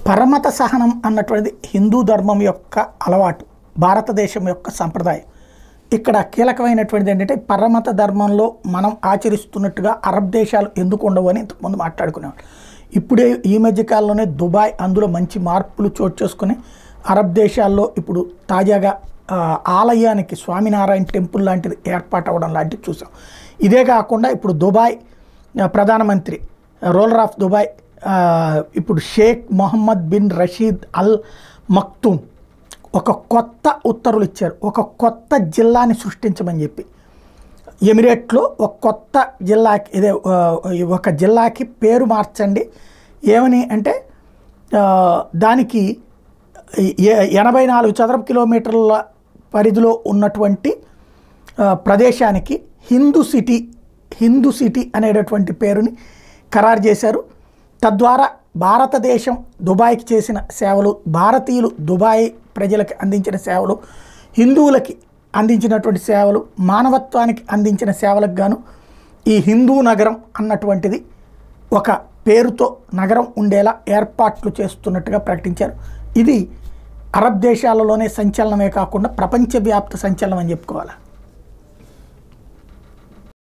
పరమత సహనం అన్నటువంటిది హిందూ ధర్మం యొక్క అలవాటు, భారతదేశం యొక్క సంప్రదాయం. ఇక్కడ కీలకమైనటువంటిది ఏంటంటే పరమత ధర్మంలో మనం ఆచరిస్తున్నట్టుగా అరబ్ దేశాలు ఎందుకు ఉండవు అని ఇంతకుముందు మాట్లాడుకునేవాడు. ఇప్పుడే ఈ మధ్యకాలంలోనే దుబాయ్ అందులో మంచి మార్పులు చోటు చేసుకుని అరబ్ దేశాల్లో ఇప్పుడు తాజాగా ఆలయానికి స్వామినారాయణ టెంపుల్ లాంటిది ఏర్పాటు అవ్వడం లాంటివి చూసాం. ఇదే కాకుండా ఇప్పుడు దుబాయ్ ప్రధానమంత్రి రూలర్ ఆఫ్ దుబాయ్ ఇప్పుడు Sheikh Mohammed bin Rashid Al Maktoum ఒక కొత్త ఉత్తర్వులు ఇచ్చారు. ఒక కొత్త జిల్లాని సృష్టించమని చెప్పి ఎమిరేట్లో ఒక కొత్త జిల్లాకి ఇదే ఒక జిల్లాకి పేరు మార్చండి ఏమని అంటే దానికి 84 చదరపు కిలోమీటర్ల పరిధిలో ఉన్నటువంటి ప్రదేశానికి హిందూ సిటీ అనేటటువంటి పేరుని ఖరారు చేశారు. తద్వారా భారతదేశం దుబాయ్కి చేసిన సేవలు, భారతీయులు దుబాయ్ ప్రజలకు అందించిన సేవలు, హిందువులకి అందించినటువంటి సేవలు, మానవత్వానికి అందించిన సేవలకు గాను ఈ హిందూ నగరం అన్నటువంటిది ఒక పేరుతో నగరం ఉండేలా ఏర్పాట్లు చేస్తున్నట్టుగా ప్రకటించారు. ఇది అరబ్ దేశాలలోనే సంచలనమే కాకుండా ప్రపంచవ్యాప్త సంచలనం అని చెప్పుకోవాలి.